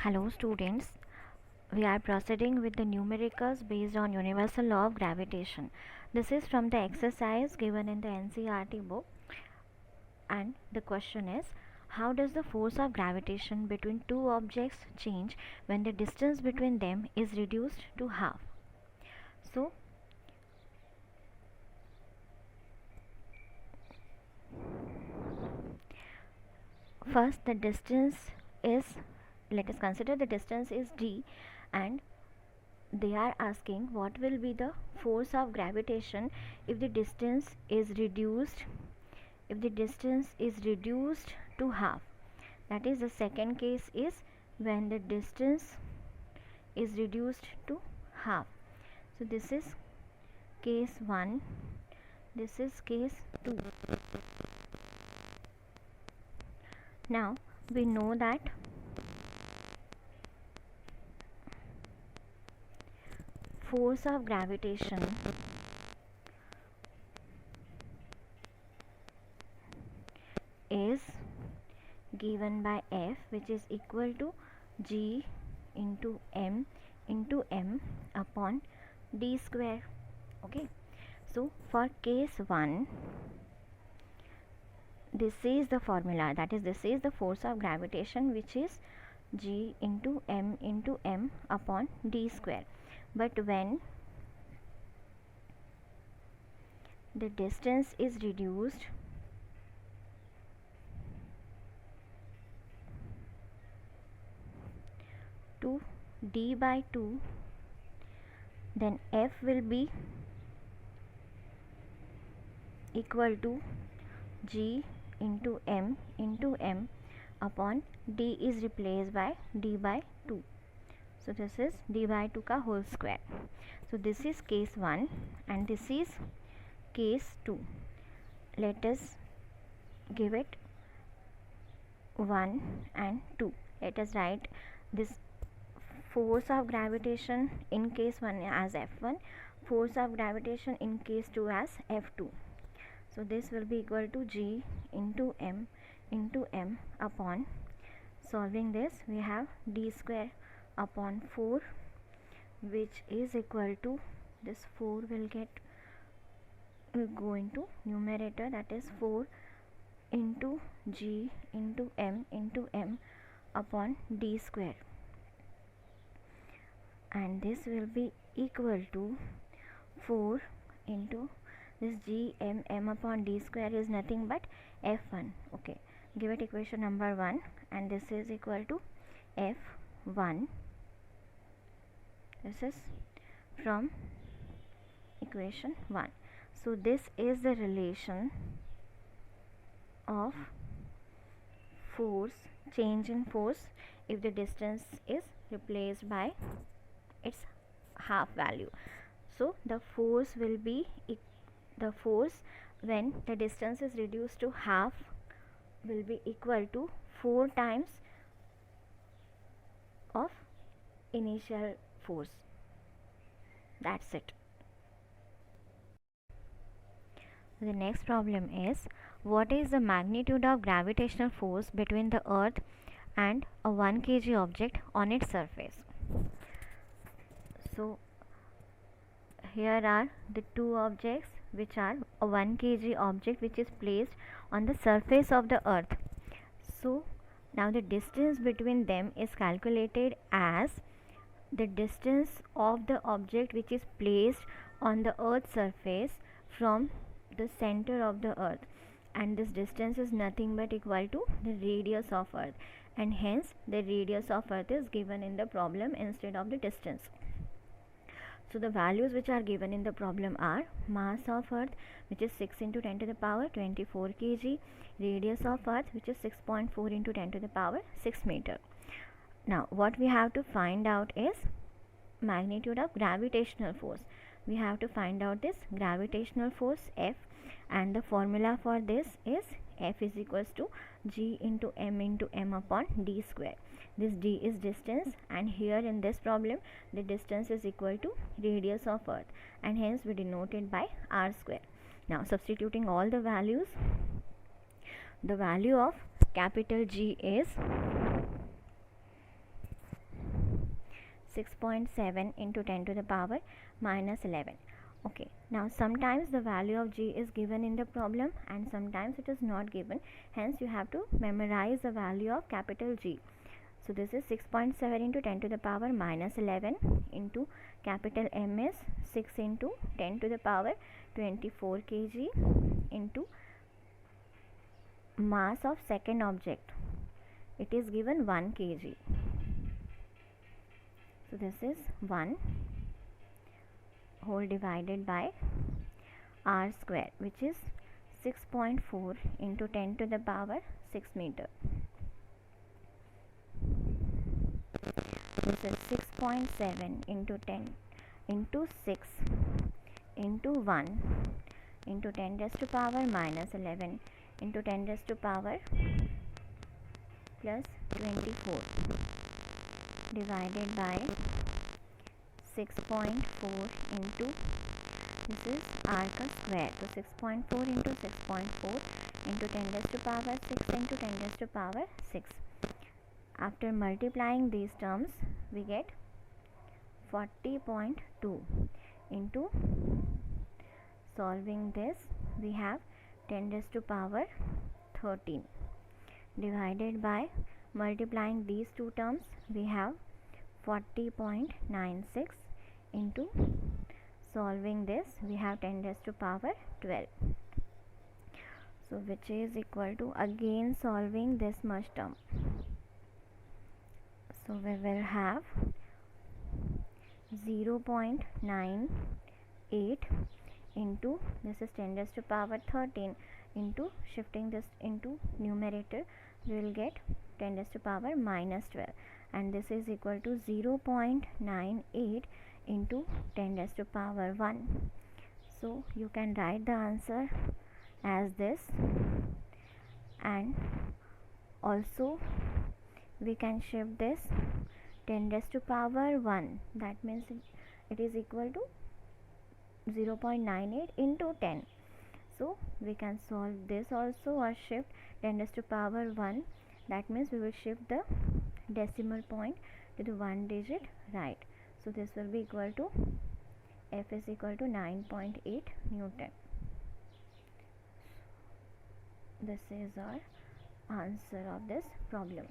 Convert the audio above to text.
Hello students, we are proceeding with the numericals based on universal law of gravitation. This is from the exercise given in the NCERT book, and the question is, how does the force of gravitation between two objects change when the distance between them is reduced to half? So first the distance is, let us consider the distance is d, and they are asking what will be the force of gravitation if the distance is reduced to half. That is, the second case is when the distance is reduced to half. So this is case 1, this is case 2. Now we know that force of gravitation is given by F, which is equal to G into M upon D square. Okay, so for case 1, this is the formula, that is, this is the force of gravitation, which is G into M upon D square. But when the distance is reduced to d by 2, then F will be equal to G into M upon D is replaced by d by 2. So this is d by 2 ka whole square. So this is case 1 and this is case 2. Let us give it 1 and 2. Let us write this force of gravitation in case 1 as F1, force of gravitation in case 2 as F2. So this will be equal to G into M upon, solving this we have d square upon 4, which is equal to, this 4 will go into numerator, that is 4 into G into M upon d square, and this will be equal to 4 into this G M upon d square is nothing but F1. Okay, give it equation number 1, and this is equal to F1. This is from equation 1. So this is the relation of force, change in force if the distance is replaced by its half value. So the force will be, the force when the distance is reduced to half will be equal to 4 times of initial force. That's it. The next problem is, what is the magnitude of gravitational force between the earth and a 1 kg object on its surface? So here are the two objects, which are a 1 kg object which is placed on the surface of the earth. So now the distance between them is calculated as the distance of the object which is placed on the earth's surface from the center of the earth, and this distance is nothing but equal to the radius of earth, and hence the radius of earth is given in the problem instead of the distance. So the values which are given in the problem are mass of earth, which is 6 into 10 to the power 24 kg, radius of earth, which is 6.4 into 10 to the power 6 meter. Now what we have to find out is magnitude of gravitational force. We have to find out this gravitational force F, and the formula for this is F is equals to G into M upon D square. This D is distance, and here in this problem the distance is equal to radius of earth, and hence we denote it by R square. Now substituting all the values, the value of capital G is 6.7 into 10 to the power minus 11. Okay, now sometimes the value of g is given in the problem and sometimes it is not given, hence you have to memorize the value of capital G. So this is 6.7 into 10 to the power minus 11 into capital M is 6 into 10 to the power 24 kg into mass of second object. It is given 1 kg. So this is 1 whole divided by r square, which is 6.4 into 10 to the power 6 meter. This is 6.7 into 10 into 6 into 1 into 10 raised to power minus 11 into 10 raised to power plus 24 divided by 6.4 into, this is r ka square, so 6.4 into 6.4 into 10 raised to power 6 into 10 raised to power 6. After multiplying these terms we get 40.2 into, solving this we have 10 raised to power 13 divided by, multiplying these two terms we have 40.96 into, solving this we have 10 raised to power 12. So which is equal to, again solving this much term, so we will have 0.98 into, this is 10 raised to power 13 into, shifting this into numerator we will get 10 raised to power minus 12, and this is equal to 0.98 into 10 raised to power 1. So you can write the answer as this, and also we can shift this 10 raised to power 1, that means it is equal to 0.98 into 10. So we can solve this also, or shift 10 raised to power 1, that means we will shift the decimal point to the 1 digit right. So this will be equal to, F is equal to 9.8 Newton. This is our answer of this problem.